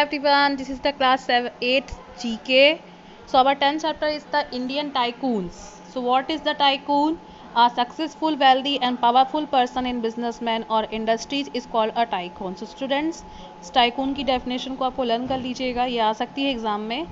everyone, this is the class 8 GK. So our 10th chapter is the Indian tycoons. So what is the tycoon? A successful, wealthy and powerful person in businessman or industries is called a tycoon. So students, इस tycoon की definition को आपको learn कर लीजिएगा, ये आ सकती है exam में।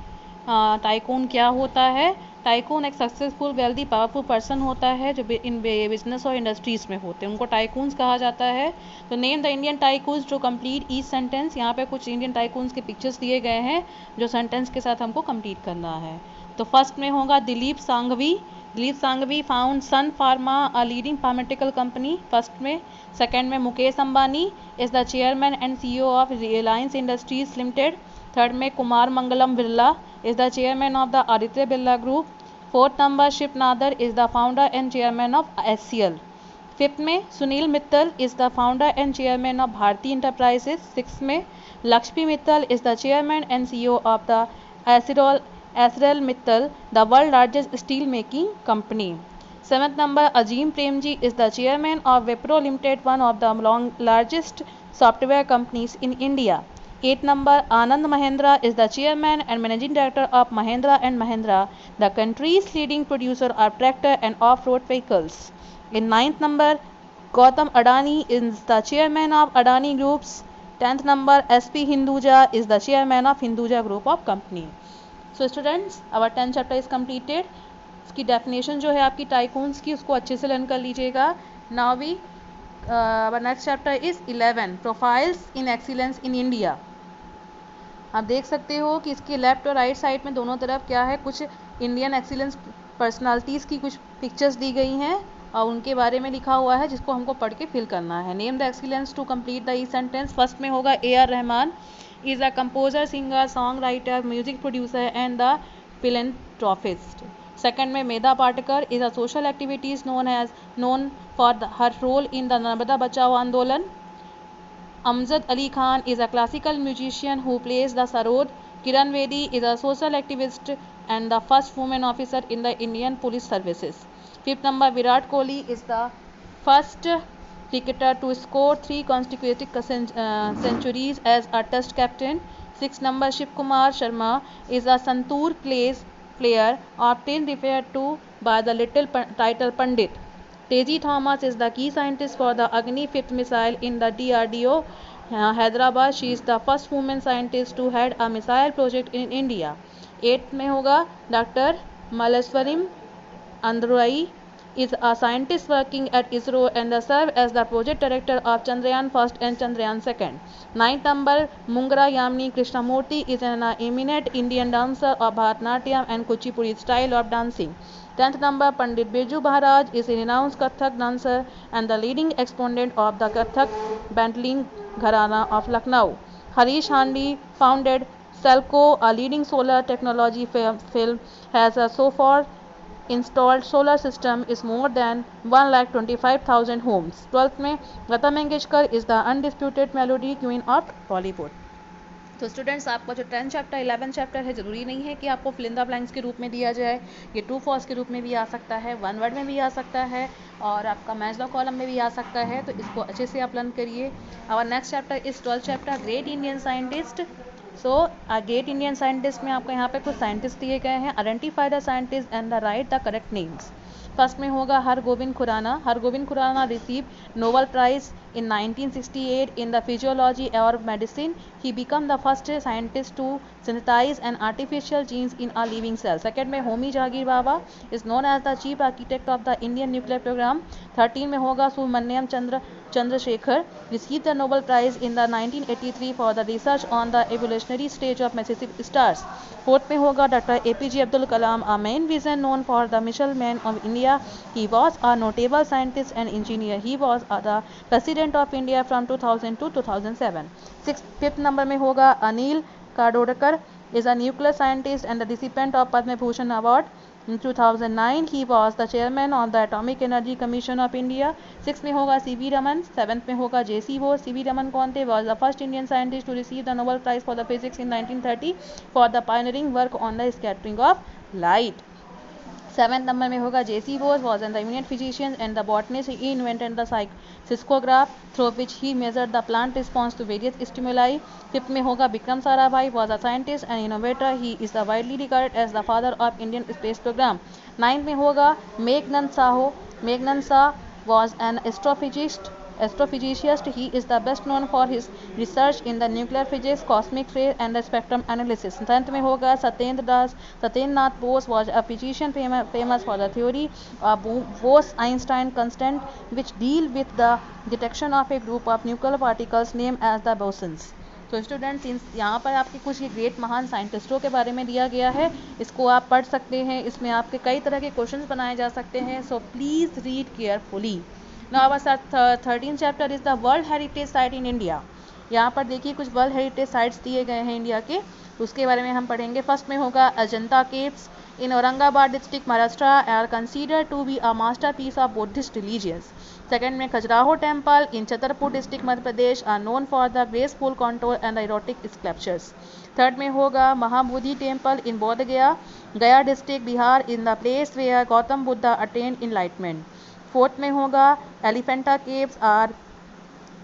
टाइकून क्या होता है? टाइकून एक सक्सेसफुल वेल्दी पावरफुल पर्सन होता है जो इन बिजनेस और इंडस्ट्रीज में होते हैं, उनको टाइकून्स कहा जाता है। तो name the Indian tycoons to complete each sentence. यहाँ पे कुछ इंडियन टाइकून्स के पिक्चर्स दिए गए हैं जो सेंटेंस के साथ हमको कंप्लीट करना है। तो फर्स्ट में होगा Dilip Sanghvi. Dilip Sanghvi found Sun Pharma a leading pharmaceutical company, first में। सेकेंड में Mukesh Ambani is the chairman and CEO of Reliance Industries Limited. Third में Kumar Mangalam Birla is the chairman of the Aditya Birla Group. Fourth number Ship Nadar is the founder and chairman of SCL. Fifth में Sunil Mittal is the founder and chairman of Bharti Enterprises. Sixth में Lakshmi Mittal is the chairman and CEO of the Azrel Mittal, the world largest steel making company. Seventh number Azim Premji is the chairman of Wipro Limited, one of the largest software companies in India. 8 number Anand Mahendra is the chairman and managing director of Mahindra and Mahindra, the country's leading producer of tractor and off-road vehicles. In 9th number Gautam Adani is the chairman of Adani Groups. 10th number SP Hinduja is the chairman of Hinduja Group of Company. So students, our 10th chapter is completed. इसकी definition जो है आपकी tycoons की, उसको अच्छे से learn कर लीजिएगा. Now we our next chapter is 11 profiles in excellence in India. आप देख सकते हो कि इसके लेफ्ट और राइट साइड में दोनों तरफ क्या है, कुछ इंडियन एक्सीलेंस पर्सनालिटीज़ की कुछ पिक्चर्स दी गई हैं और उनके बारे में लिखा हुआ है जिसको हमको पढ़ के फिल करना है। Name the excellence to complete the ई सेंटेंस। फर्स्ट में होगा AR Rahman is a composer, singer, song writer, music producer and the philanthropist. Second में Medha Patkar is a social activities known for her role in the Narmada Bachao Andolan. Amjad Ali Khan is a classical musician who plays the sarod. Kiran Bedi is a social activist and the first woman officer in the Indian Police Services. Fifth number Virat Kohli is the first cricketer to score 3 consecutive centuries as a Test captain. Sixth number Shiv Kumar Sharma is a Santoor player often referred to by the title Pandit. Teji Thomas is the key scientist for the Agni 5th missile in the DRDO, Hyderabad. She is the first woman scientist to head a missile project in India. 8th में होगा doctor मलेश्वरीम अंद्रुई is a scientist working at ISRO and serve as the project director of Chandrayaan 1st and Chandrayaan 2nd. 9th number Mungra Yamini Krishnamurthy is an eminent Indian dancer of Bharatanatyam and Kuchipudi style of dancing. 10th number Pandit Birju Maharaj is a renowned Kathak dancer and the leading exponent of the Kathak Bantling Gharana of Lucknow. Harish Handi founded Selco, a leading solar technology firm, has so far installed solar system is more than 1,25,000 homes. 12th में Lata Mangeshkar is the undisputed melody queen of Bollywood. तो students, आपका जो 10th chapter 11th chapter है, ज़रूरी नहीं है कि आपको फिल इन द ब्लैंक्स के रूप में दिया जाए, ये ट्रू फॉल्स के रूप में भी आ सकता है, वन वर्ड में भी आ सकता है और आपका मैच द कॉलम में भी आ सकता है। तो इसको अच्छे से आप लर्न करिए। Our next chapter is 12th chapter great Indian scientist. So great Indian scientist में आपको यहाँ पे कुछ साइंटिस्ट दिए गए हैं। Identify the scientist and the right the correct names. First में होगा Hargobind Khorana. Hargobind Khorana receive Nobel prize in 1968 in the physiology or medicine. He became the first scientist to synthesize an artificial genes in a living cell. Second में Homi Jehangir Bhabha is known as the chief architect of the Indian nuclear program. 13 में होगा Subramaniam Chandrasekhar received the Nobel Prize in the 1983 for the research on the evolutionary stage of massive stars. 4th में होगा Dr. APJ Abdul Kalam, a main vision known for the missile man of India. He was a notable scientist and engineer. He was the president of India from 2000 to 2007. 5th number में होगा Anil Kakodkar is a nuclear scientist and the recipient of Padma Bhushan Award. In 2009 he was the chairman of the Atomic Energy Commission of India. 6th में होगा C.V. Raman. 7th में होगा J.C. Bose. C.V. Raman कौन थे? Was the first Indian scientist to receive the Nobel Prize for the Physics in 1930 for the pioneering work on the scattering of light. 7th number में होगा J.C. Bose was an eminent physician and the botanist. He invented the seismograph through which he measured the plant response to various stimuli. 5th में होगा Vikram Sarabhai was a scientist and innovator. He is widely regarded as the father of Indian space program. 9th में होगा Meghnad Saho. Meghnad Shah was an astrophysicist. He is the best known for his research in the nuclear physics, cosmic rays and the spectrum analysis. 10th में होगा Satyendranath Bose was a physician famous for the theory of Bose-Einstein constant, which deal with the detection of a group of nuclear particles named as the bosons. तो students यहाँ पर आपके कुछ ये great महान साइंटिस्टों के बारे में दिया गया है, इसको आप पढ़ सकते हैं, इसमें आपके कई तरह के क्वेश्चंस बनाए जा सकते हैं. So please read carefully. Now our 13th chapter is the world heritage site in India. यहाँ पर देखिए कुछ वर्ल्ड हेरिटेज साइट्स दिए गए हैं इंडिया के, उसके बारे में हम पढ़ेंगे. फर्स्ट में होगा Ajanta caves in Aurangabad district Maharashtra are consider to be a masterpiece of Buddhist religions. Second में Khajuraho temple in Chhatarpur district Madhya Pradesh are known for the graceful contour and erotic sculptures. Third में होगा Mahabodhi temple in Bodh Gaya district Bihar in the place where Gautam Buddha attend enlightenment. Fourth में होगा Elephanta caves are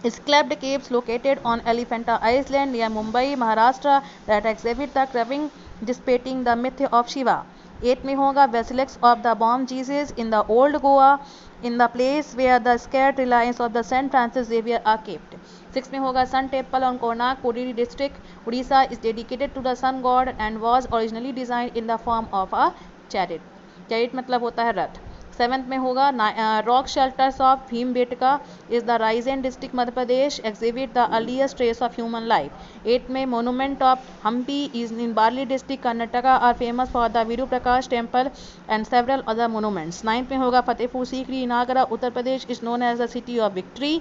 Scaled caves located on Elephanta Island near Mumbai, Maharashtra that exhibit the carving dissipating the myth of Shiva. 8th में होगा Basilics of the Bomb Jesus in the Old Goa in the place where the sacred relics of the Saint Francis Xavier are kept. 6th में होगा Sun Temple on Konark, Puri district, Odisha is dedicated to the sun god and was originally designed in the form of a chariot. Chariot मतलब होता है रथ. 7th में होगा rock shelters of Bhimbetka is the Raisen district Madhya Pradesh exhibit the earliest trace of human life. 8th में monument of Hampi is in Bellary district Karnataka are famous for the Virupaksha temple and several other monuments. 9th में होगा Fatehpur Sikri in Agra Uttar Pradesh is known as the city of victory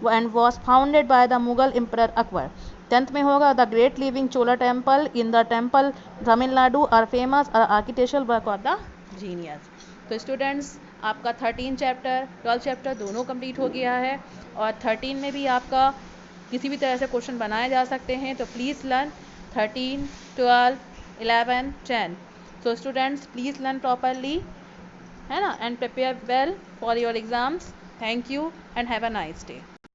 and was founded by the Mughal emperor Akbar. 10th में होगा the great living Chola temple in the temple Tamil Nadu are famous architectural work of the genius. तो students आपका 13 chapter 12 chapter दोनों complete हो गया है और 13 में भी आपका किसी भी तरह से क्वेश्चन बनाए जा सकते हैं. तो please learn 13, 12, 11, 10. So students please learn properly, है ना, and prepare well for your exams. Thank you and have a nice day.